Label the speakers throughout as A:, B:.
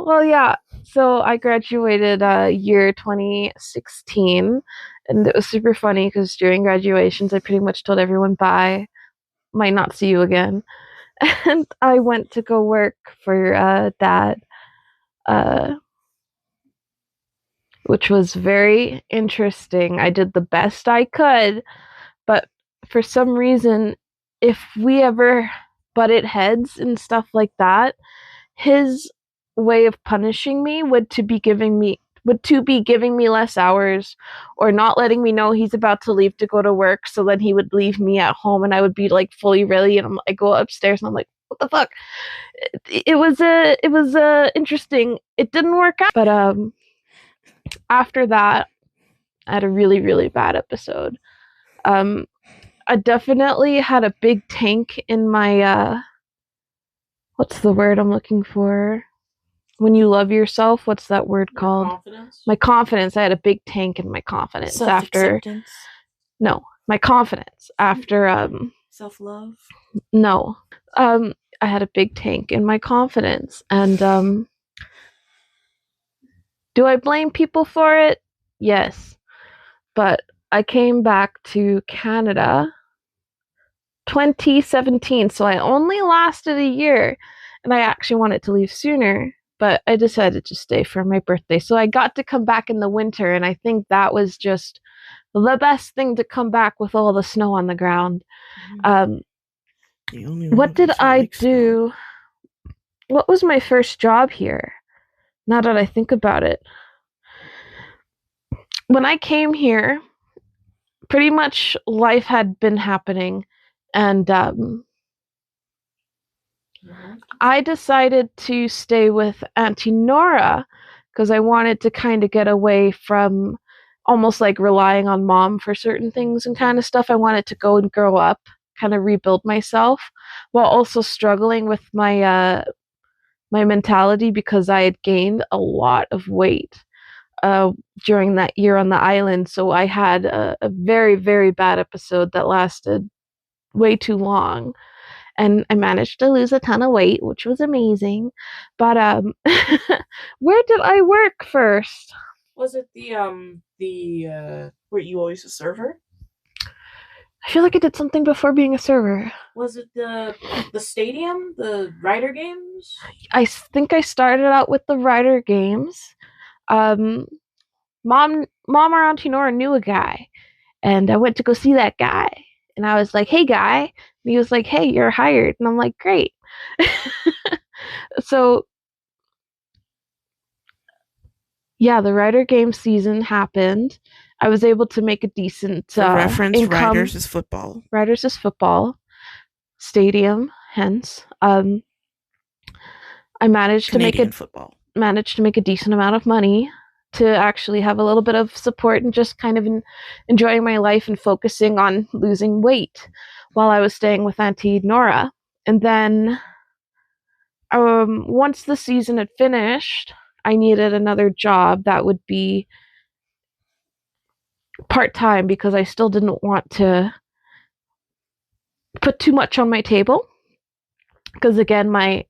A: Well, yeah. So I graduated year 2016, and it was super funny because during graduations, I pretty much told everyone bye, might not see you again. And I went to go work for dad, uh, which was very interesting. I did the best I could, but for some reason, if we ever butted heads and stuff like that, his way of punishing me would to be giving me less hours or not letting me know he's about to leave to go to work, so then he would leave me at home and I would be like fully ready, and I go upstairs and I'm like, what the fuck? It was interesting. It didn't work out, but after that I had a really, really bad episode. um I definitely had a big tank in my what's the word I'm looking for? When you love yourself, what's that word called?
B: Confidence.
A: My confidence. I had a big tank in my confidence after.
B: Self-acceptance.
A: No, my confidence after.
B: Self-love.
A: No, I had a big tank in my confidence, and do I blame people for it? Yes, but I came back to Canada 2017, so I only lasted a year, and I actually wanted to leave sooner, but I decided to stay for my birthday. So I got to come back in the winter, and I think that was just the best thing to come back with all the snow on the ground. What did I do? What was my first job here? Now that I think about it. When I came here, pretty much life had been happening, and I decided to stay with Auntie Nora because I wanted to kind of get away from almost like relying on mom for certain things and kind of stuff. I wanted to go and grow up, kind of rebuild myself, while also struggling with my mentality because I had gained a lot of weight during that year on the island. So I had a very, very bad episode that lasted way too long. And I managed to lose a ton of weight, which was amazing. But where did I work first?
B: Was it were you always a server?
A: I feel like I did something before being a server.
B: Was it the stadium, the Rider games?
A: I think I started out with the Rider games. Mom or Auntie Nora knew a guy, and I went to go see that guy. And I was like, hey, guy. And he was like, hey, you're hired. And I'm like, great. So, yeah, the Rider game season happened. I was able to make a decent
B: reference,
A: income.
B: Riders is football.
A: Riders is football. Stadium, hence. I managed
B: Canadian
A: to make a decent amount of money to actually have a little bit of support and just kind of enjoying my life and focusing on losing weight while I was staying with Auntie Nora. And then once the season had finished, I needed another job that would be part-time because I still didn't want to put too much on my table. Because again, I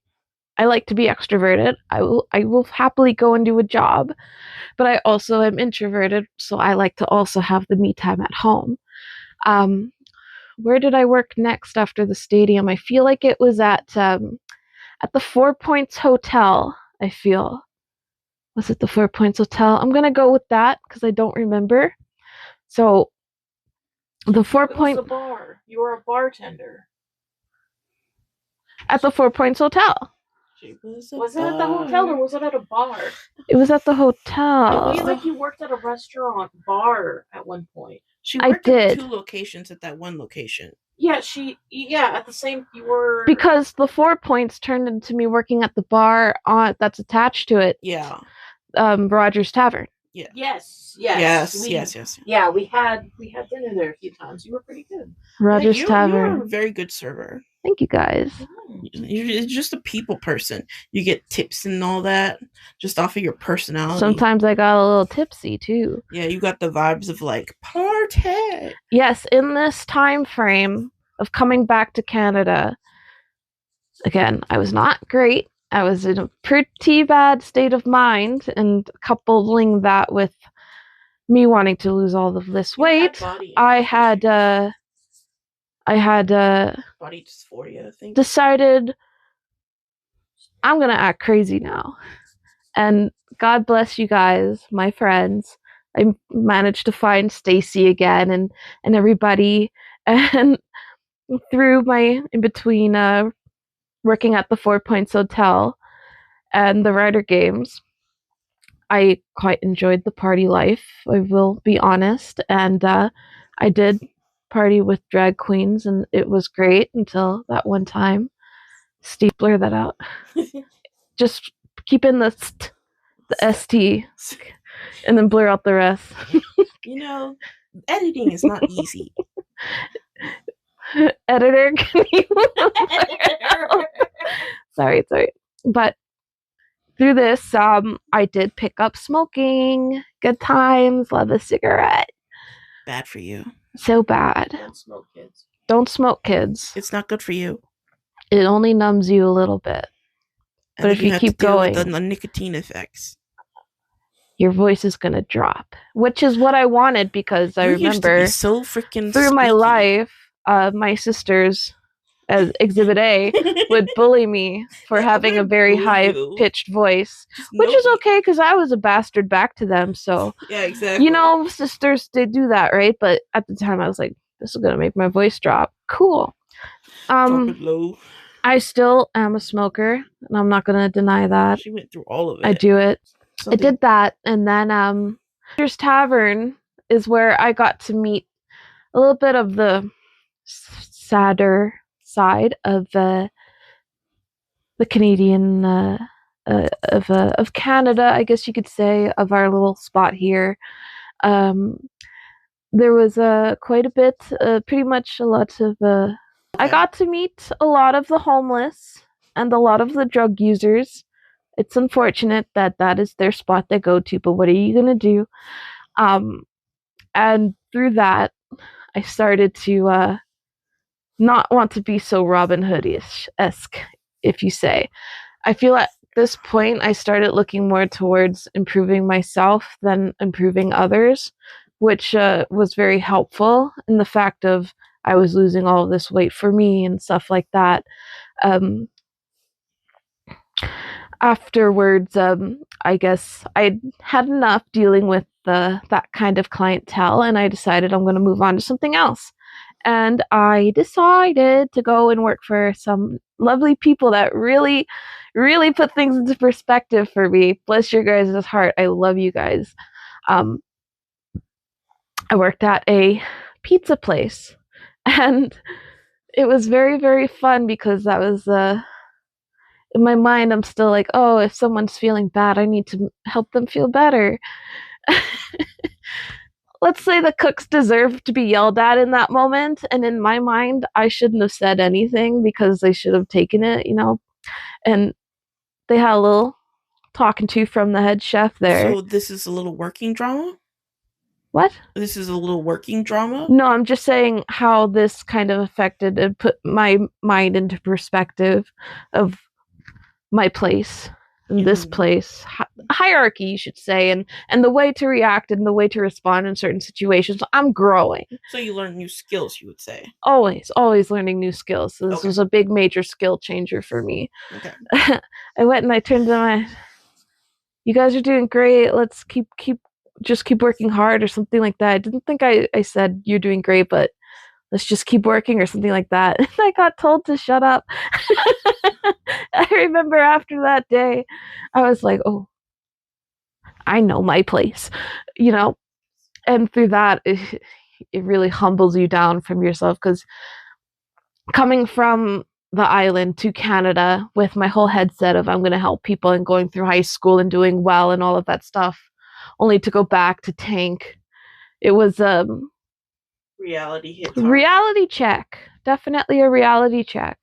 A: like to be extroverted. I will happily go and do a job, but I also am introverted, so I like to also have the me time at home. Where did I work next after the stadium? I feel like it was at the 4 Points Hotel. I feel. Was it the 4 Points Hotel? I'm gonna go with that because I don't remember. So the 4 Point.
B: It was a bar. You were a bartender
A: At the 4 Points Hotel.
B: Was it at the hotel or was it at a bar?
A: It was at the hotel.
B: It was like you worked at a restaurant bar at one point.
C: She worked at 2 locations at that one location.
B: Yeah, at the same, you were...
A: Because the 4 Points turned into me working at the bar that's attached to it.
C: Yeah.
A: Rogers Tavern.
C: Yeah.
B: Yes.
C: Yeah,
B: we had dinner there a few times. You were pretty good.
A: Rogers Tavern.
C: You're a very good server.
A: Thank you, guys.
C: You're just a people person. You get tips and all that just off of your personality.
A: Sometimes I got a little tipsy, too.
C: Yeah, you got the vibes of, like, party.
A: Yes, in this time frame of coming back to Canada, again, I was not great. I was in a pretty bad state of mind, and coupling that with me wanting to lose all of this weight, I had
C: body dysphoria, I think.
A: decided I'm gonna act crazy now. And God bless you guys, my friends. I managed to find Stacy again and everybody, and through my in between working at the Four Points Hotel and the Rider Games, I quite enjoyed the party life. I will be honest, and I did party with drag queens, and it was great until that one time. Steve, blur that out. Just keep in the ST, and then blur out the rest.
C: Editing is not easy.
A: Editor, can you? Sorry. But through this, I did pick up smoking. Good times. Love a cigarette.
C: Bad for you.
A: So bad.
B: Don't smoke, kids.
A: Don't smoke, kids.
C: It's not good for you.
A: It only numbs you a little bit. But if you keep going,
C: with the nicotine effects,
A: your voice is gonna drop, which is what I wanted, because I remember
C: so freaking
A: through my life, my sisters, as Exhibit A, would bully me for having a very high-pitched voice, which is okay because I was a bastard back to them. So
C: yeah, exactly.
A: Sisters did do that, right? But at the time, I was like, this is gonna make my voice drop. Cool.
C: Drop it low.
A: I still am a smoker, and I'm not gonna deny that.
C: She went through all of it.
A: I do it. I did that, and then There's Tavern is where I got to meet a little bit of the sadder side of the Canadian of Canada, I guess you could say, of our little spot here. There was quite a bit, pretty much a lot of. I got to meet a lot of the homeless and a lot of the drug users. It's unfortunate that is their spot they go to, but what are you gonna do? And through that, I started to not want to be so Robin Hood-esque, if you say. I feel at this point I started looking more towards improving myself than improving others, which was very helpful in the fact of I was losing all of this weight for me and stuff like that. Afterwards, I guess I had enough dealing with that kind of clientele, and I decided I'm going to move on to something else. And I decided to go and work for some lovely people that really, really put things into perspective for me. Bless your guys' heart. I love you guys. I worked at a pizza place, and it was very, very fun because that was in my mind, I'm still like, oh, if someone's feeling bad, I need to help them feel better. Let's say the cooks deserve to be yelled at in that moment, and in my mind, I shouldn't have said anything because they should have taken it, and they had a little talking to from the head chef there.
C: So this is a little working drama?
A: What?
C: This is a little working drama?
A: No, I'm just saying how this kind of affected and put my mind into perspective of my place in this place, hierarchy, you should say, and the way to react and the way to respond in certain situations. I'm growing.
C: So you learn new skills, you would say?
A: Always learning new skills. So this was a big major skill changer for me.
C: Okay.
A: I went and I turned to my, you guys are doing great. Let's keep working hard or something like that. I didn't think I said you're doing great, but let's just keep working or something like that. And I got told to shut up. I remember after that day, I was like, oh, I know my place, and through that, it really humbles you down from yourself, because coming from the island to Canada with my whole headset of I'm going to help people and going through high school and doing well and all of that stuff, only to go back to tank, it was
C: reality hit.
A: Reality check. Definitely a reality check.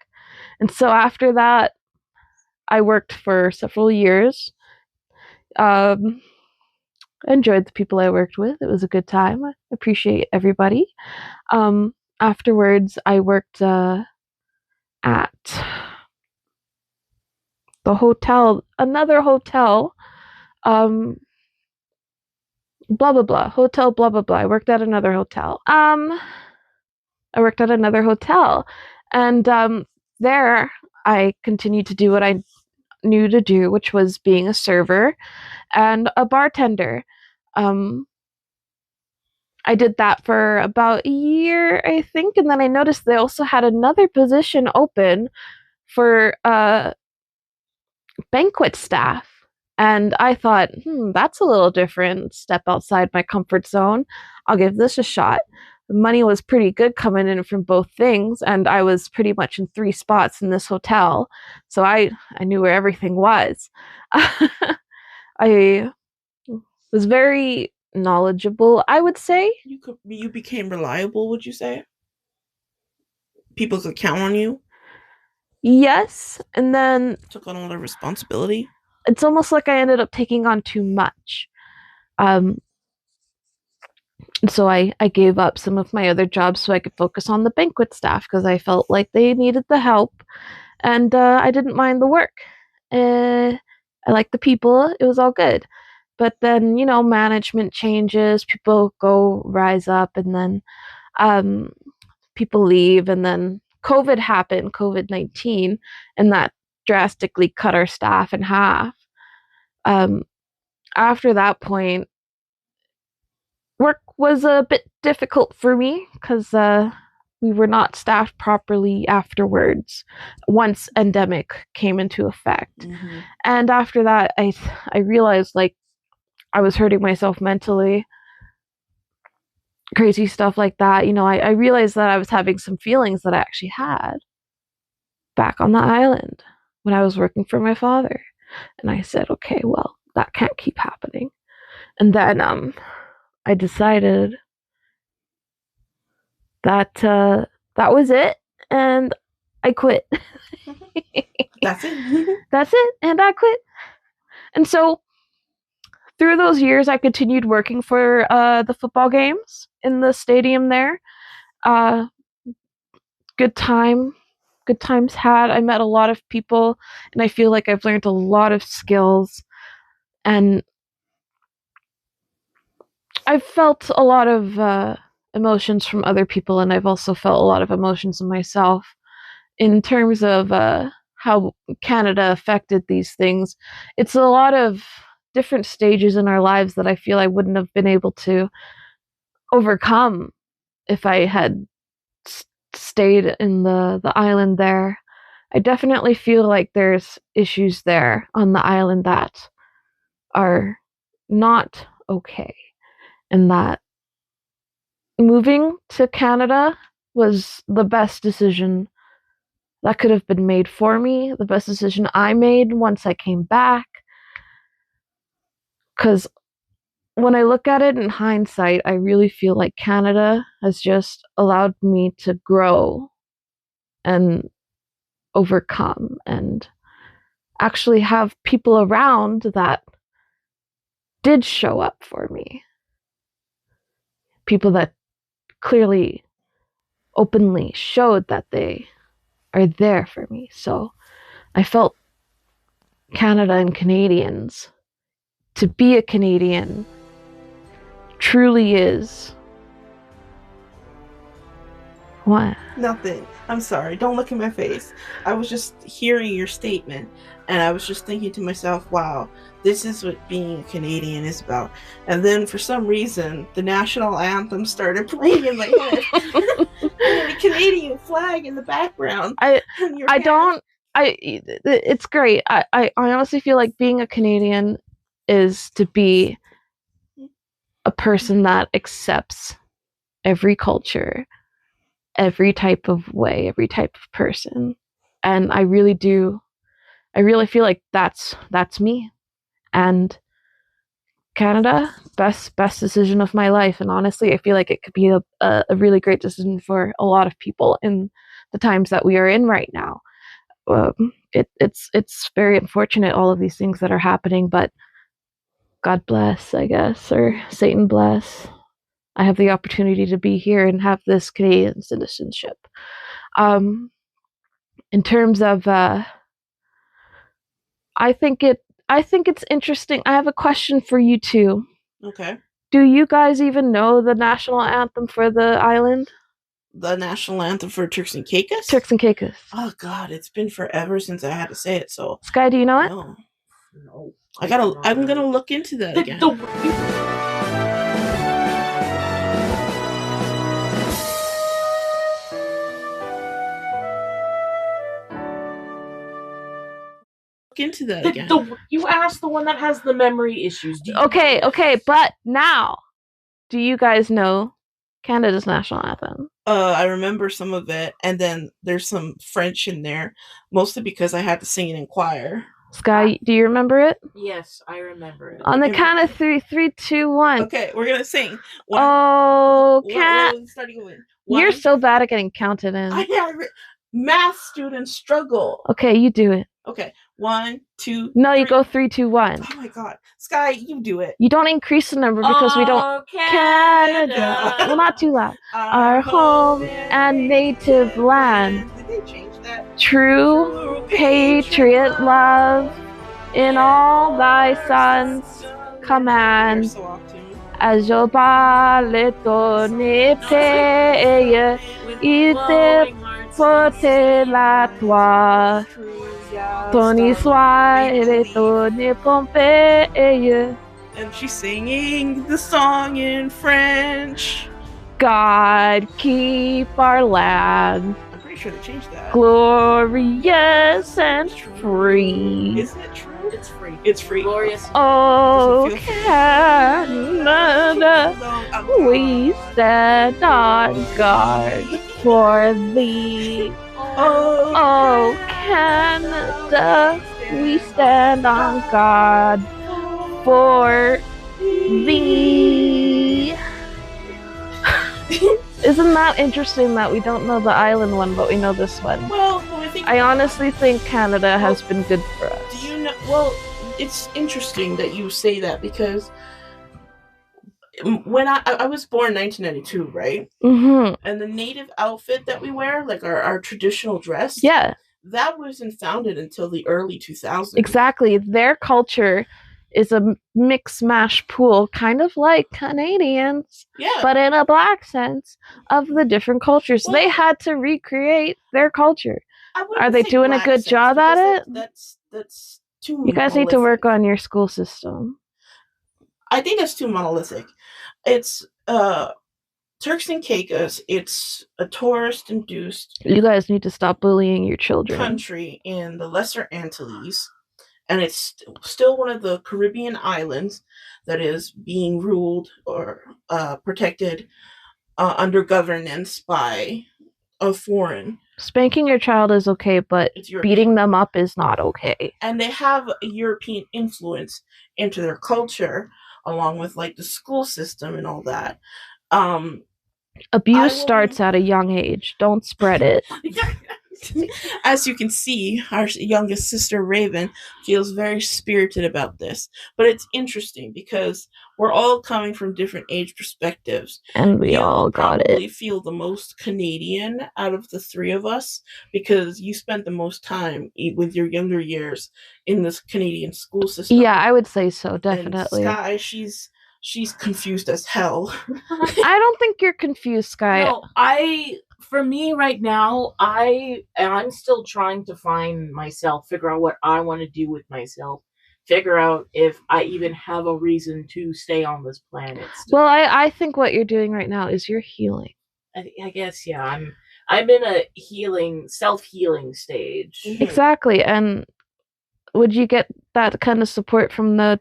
A: And so after that, I worked for several years. Enjoyed the people I worked with. It was a good time. I appreciate everybody. Afterwards, I worked at the hotel, another hotel, um, blah blah blah, hotel, blah blah blah. I worked at another hotel. And there I continued to do what I knew to do, which was being a server and a bartender. Um, I did that for about a year, I think, and then I noticed they also had another position open for banquet staff. And I thought, that's a little different. Step outside my comfort zone. I'll give this a shot. The money was pretty good coming in from both things, and I was pretty much in 3 spots in this hotel. So I knew where everything was. I was very knowledgeable, I would say.
C: You became reliable, would you say? People could count on you?
A: Yes, and then
C: Took on all the responsibility?
A: it's almost like I ended up taking on too much. Um, so I gave up some of my other jobs so I could focus on the banquet staff because I felt like they needed the help, and I didn't mind the work. I liked the people; it was all good. But then, management changes, people go rise up, and then um, people leave, and then COVID happened, COVID-19, and that drastically cut our staff in half. Um, After that point, work was a bit difficult for me because we were not staffed properly afterwards once endemic came into effect.
C: Mm-hmm.
A: And after that, I realized like I was hurting myself mentally, crazy stuff like that. I realized that I was having some feelings that I actually had back on the island when I was working for my father. And I said, okay, well, that can't keep happening. And then I decided that that was it, and I quit.
C: That's it.
A: That's it, and I quit. And so through those years, I continued working for the football games in the stadium there. Uh, good time, good times had. I met a lot of people, and I feel like I've learned a lot of skills, and I've felt a lot of emotions from other people, and I've also felt a lot of emotions in myself in terms of how Canada affected these things. It's a lot of different stages in our lives that I feel I wouldn't have been able to overcome if I had stayed in the island there. I definitely feel like there's issues there on the island that are not okay, and that moving to Canada was the best decision that could have been made for me, the best decision I made once I came back. Because when I look at it in hindsight, I really feel like Canada has just allowed me to grow and overcome and actually have people around that did show up for me. People that clearly, openly showed that they are there for me. So I felt Canada and Canadians, to be a Canadian truly is. What?
C: Nothing. I'm sorry. Don't look in my face. I was just hearing your statement, and I was just thinking to myself, wow, this is what being a Canadian is about. And then for some reason, the national anthem started playing in my head. And a Canadian flag in the background.
A: It's great. I honestly feel like being a Canadian is to be a person that accepts every culture, every type of way, every type of person. And I really feel like that's me. And Canada, best decision of my life. And honestly, I feel like it could be a really great decision for a lot of people in the times that we are in right now. It's very unfortunate, all of these things that are happening, but God bless, I guess, or Satan bless. I have the opportunity to be here and have this Canadian citizenship. In terms of I think it's interesting. I have a question for you two.
C: Okay.
A: Do you guys even know the national anthem for the island?
C: The national anthem for Turks and Caicos?
A: Turks and Caicos.
C: Oh God, it's been forever since I had to say it. So
A: Sky, do you know it?
C: no.
B: No.
C: I'm gonna look into that again. Into that again.
B: You asked the one that has the memory issues.
A: Okay, but now, do you guys know Canada's national anthem?
C: I remember some of it, and then there's some French in there, mostly because I had to sing it in choir.
A: Sky, do you remember it?
B: Yes, I remember it.
A: On the count of three, 3, 2, 1.
C: Okay, we're gonna sing.
A: You're so bad at getting counted in.
C: Math students struggle.
A: Okay, you do it.
C: Okay, 1, 2.
A: No,
C: 3.
A: you go 3, 2, 1.
C: Oh my God, Sky, you do it.
A: You don't increase the number because we don't. Canada. Well, not too loud. Our home and native land.
C: Did they change that?
A: True patriot love in all thy sons command.
C: So off tune.
A: As your baleto ne paye, ite pote la toi. Tony soire tony pompeye.
C: And she's singing the song in French.
A: God keep our land.
C: I'm pretty sure they changed that.
A: Glorious and free.
C: Isn't it true?
B: It's free.
C: It's free.
B: Glorious.
A: Oh, Canada, we stand on guard for thee. Oh, Canada, we stand on guard for thee. Isn't that interesting that we don't know the island one, but we know this one?
C: Well,
A: I honestly think Canada has been good for us.
C: Do you know? Well, it's interesting that you say that because when I was born in 1992, right?
A: Mm-hmm.
C: And the native outfit that we wear, like our traditional dress,
A: yeah,
C: that wasn't founded until the early 2000s.
A: Exactly. Their culture is a mix mash pool, kind of like Canadians, but in a black sense of the different cultures. Well, they had to recreate their culture. Are they doing a good job at it?
C: That's too.
A: You guys need to work on your school system.
C: I think that's too monolithic. It's Turks and Caicos. It's a tourist-induced.
A: You guys need to stop bullying your children.
C: Country in the Lesser Antilles. And it's still one of the Caribbean islands that is being ruled or protected under governance by a foreign.
A: Spanking your child is okay, but beating them up is not okay.
C: And they have a European influence into their culture, along with like the school system and all that.
A: Abuse starts at a young age. Don't spread it.
C: As you can see, our youngest sister, Raven, feels very spirited about this. But it's interesting because we're all coming from different age perspectives.
A: And we all got it. You probably
C: feel the most Canadian out of the three of us because you spent the most time with your younger years in this Canadian school system.
A: Yeah, I would say so, definitely.
C: And Sky, she's confused as hell.
A: I don't think you're confused, Sky.
B: No, for me right now, I'm still trying to find myself, figure out what I want to do with myself, figure out if I even have a reason to stay on this planet still.
A: Well, I think what you're doing right now is you're healing.
B: I guess, yeah. I'm in a self-healing stage.
A: Exactly. And would you get that kind of support from the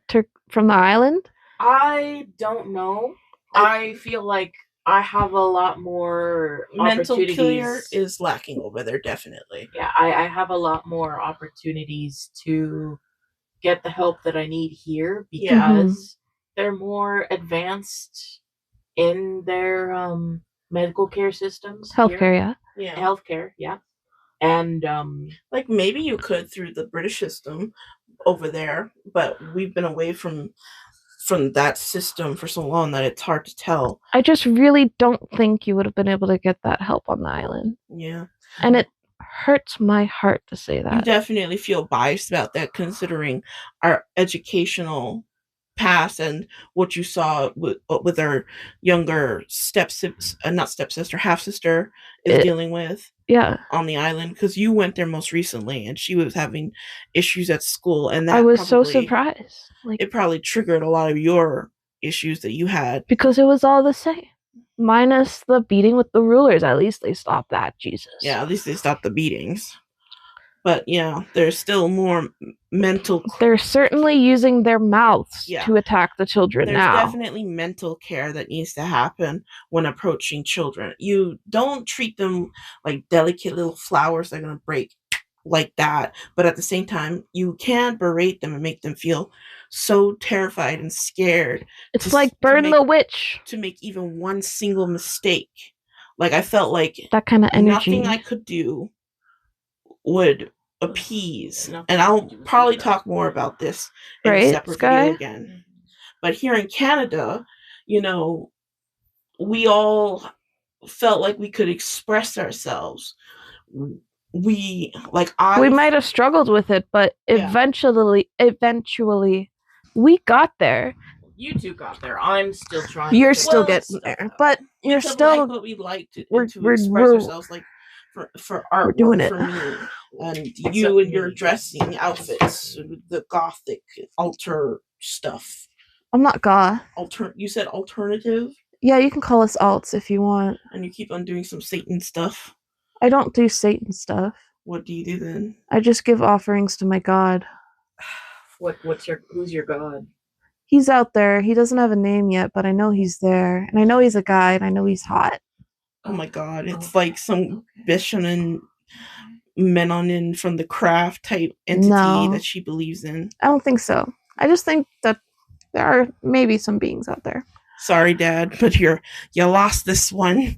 A: island?
B: I don't know. I feel like I have a lot more
C: mental
B: opportunities.
C: Clear is lacking over there, definitely.
B: Yeah, I have a lot more opportunities to get the help that I need here because they're more advanced in their medical care systems.
A: Healthcare, yeah.
B: Healthcare, yeah. And
C: like maybe you could through the British system over there, but we've been away from that system for so long that it's hard to tell.
A: I just really don't think you would have been able to get that help on the island.
C: Yeah.
A: And it hurts my heart to say
C: You
A: that.
C: definitely feel biased about that, considering our educational past and what you saw with our younger not stepsister, half sister is dealing with.
A: Yeah.
C: On the island, because you went there most recently, and she was having issues at school, and that
A: I was so surprised.
C: It probably triggered a lot of your issues that you had,
A: because it was all the same, minus the beating with the rulers. At least they stopped that. Jesus.
C: Yeah, at least they stopped the beatings. But yeah, there's still more mental.
A: They're certainly using their mouths to attack the children
C: There's
A: now.
C: There's definitely mental care that needs to happen when approaching children. You don't treat them like delicate little flowers that are going to break like that. But at the same time, you can't berate them and make them feel so terrified and scared.
A: It's like burn the witch.
C: To make even one single mistake. Like, I felt like
A: that kind of energy.
C: Nothing I could do would appease. And I'll probably talk more about this in a separate video again. But here in Canada, you know, we all felt like we could express ourselves. We might
A: have struggled with it, but eventually we got there.
B: You two got there. I'm still trying.
A: You're still getting there, but you're still.
C: What we like to express ourselves, like for art. We're doing it for me, and you and your dressing outfits, the gothic altar stuff.
A: I'm not goth.
C: You said alternative.
A: Yeah, you can call us alts if you want.
C: And you keep on doing some Satan stuff.
A: I don't do Satan stuff.
C: What do you do then?
A: I just give offerings to my God.
B: Who's your God?
A: He's out there. He doesn't have a name yet, but I know he's there. And I know he's a guy, and I know he's hot.
C: Oh my God. It's like some Bishonen Menonin from the Craft type entity that she believes in.
A: I don't think so. I just think that there are maybe some beings out there.
C: Sorry, Dad, but you lost this one.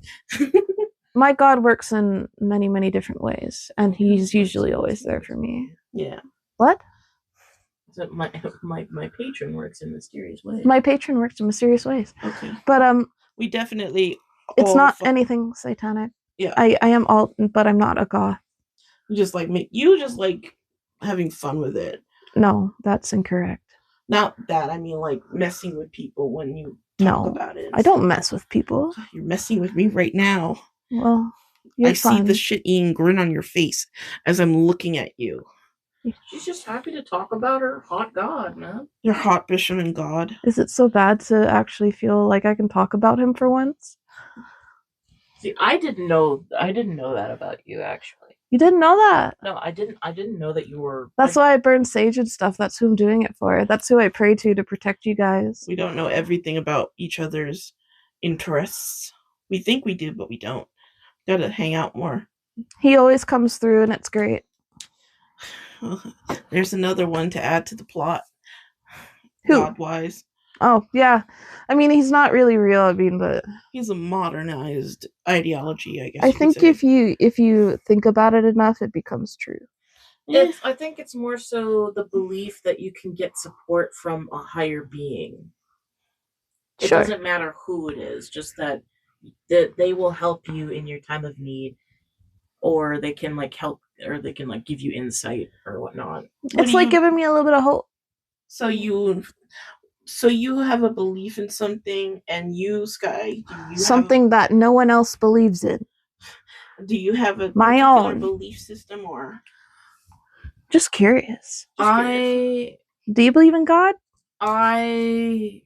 A: My God works in many, many different ways, and he's usually always there for me.
C: Yeah.
A: What?
B: So my patron works in mysterious ways.
A: My patron works in mysterious ways.
C: Okay.
A: But
C: we definitely.
A: It's not anything satanic.
C: Yeah.
A: I am alt, but I'm not a goth.
C: You just like having fun with it.
A: No, that's incorrect.
C: Not that. I mean, like messing with people when you talk about it.
A: I don't mess with people.
C: You're messing with me right now.
A: Well,
C: I see the shit-eating grin on your face as I'm looking at you.
B: She's just happy to talk about her hot God, man.
C: Your hot bishop and God.
A: Is it so bad to actually feel like I can talk about him for once?
B: See, I didn't know that about you, actually.
A: You didn't know that?
B: No, I didn't know that you were.
A: That's why I burn sage and stuff. That's who I'm doing it for. That's who I pray to protect you guys.
C: We don't know everything about each other's interests. We think we do, but we don't. Gotta hang out more.
A: He always comes through, and it's great.
C: There's another one to add to the plot.
A: Who?
C: God-wise.
A: Oh, yeah. I mean, he's not really real, I mean, but...
C: He's a modernized ideology, I guess.
A: I think if you think about it enough, it becomes true.
B: I think it's more so the belief that you can get support from a higher being. It doesn't matter who it is, just that they will help you in your time of need, or they can help, or they can give you insight or whatnot.
A: It's like giving me a little bit of hope.
C: So you have a belief in something, and you, Sky,
A: something that no one else believes in.
C: Do you have a
A: my own
C: belief system, or
A: just curious?
B: Do
A: you believe in God?
B: I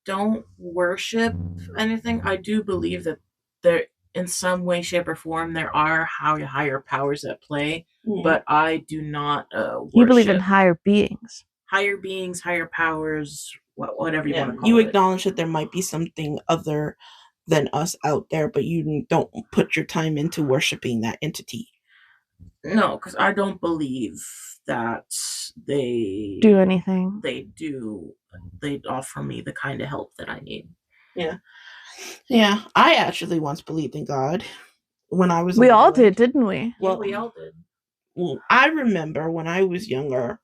B: don't worship anything. I do believe that there, in some way, shape, or form, there are higher powers at play, but I do not worship.
A: You believe in higher beings.
B: Higher beings, higher powers, whatever you want to call it.
C: You acknowledge that there might be something other than us out there, but you don't put your time into worshiping that entity.
B: No, because I don't believe that they
A: do anything.
B: They offer me the kind of help that I need.
C: Yeah. Yeah, I actually once believed in God when I was.
A: We all did, didn't we?
B: Well, we all did.
C: Well, I remember when I was younger,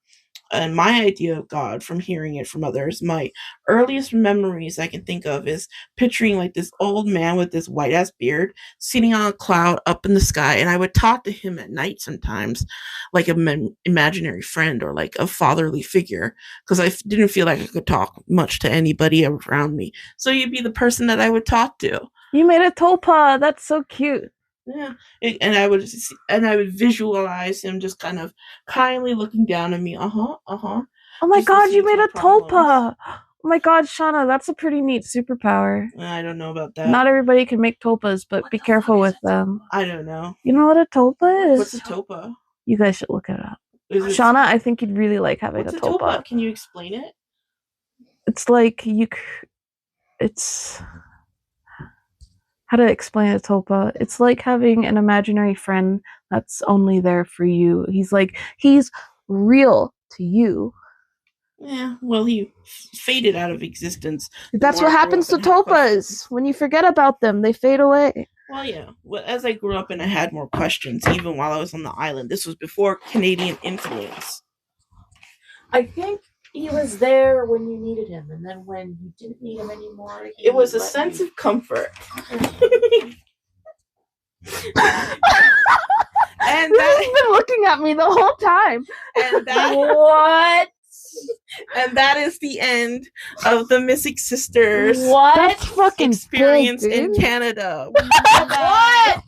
C: And my idea of God, from hearing it from others, my earliest memories I can think of is picturing like this old man with this white ass beard sitting on a cloud up in the sky, and I would talk to him at night sometimes, like an imaginary friend or like a fatherly figure, because didn't feel like I could talk much to anybody around me. So you'd be the person that I would talk to.
A: You made a tulpa. That's so cute.
C: Yeah, and I would visualize him just kind of kindly looking down at me. Oh
A: my
C: Just
A: god, you
C: listening to
A: made
C: my
A: a
C: problems.
A: tulpa. Oh my god, Shauna, that's a pretty neat superpower.
C: I don't know about that.
A: Not everybody can make tulpas, but
B: What
A: be
B: the
A: careful
B: fuck
A: with
B: is a
A: them.
C: I don't know.
A: You know what a tulpa is?
C: What's a topa?
A: You guys should look it up.
C: Is it,
A: Shauna, I think you'd really like having
C: what's
A: a
C: a
A: tulpa.
C: topa? Can you explain it?
A: It's like it's how to explain a tulpa. It's like having an imaginary friend that's only there for you. He's real to you.
C: Yeah, well, he faded out of existence.
A: That's what happens to tulpas. When you forget about them, they fade away.
C: Well, yeah. Well, as I grew up and I had more questions, even while I was on the island, this was before Canadian influence.
B: I think he was there when you needed him, and then when you didn't need him anymore,
C: it was a sense of comfort.
A: And he's been looking at me the whole time.
C: And that
B: what?
C: And that is the end of the Mystic Sisters.
B: What?
A: That's fucking
C: experience
A: big,
C: in Canada.
B: What?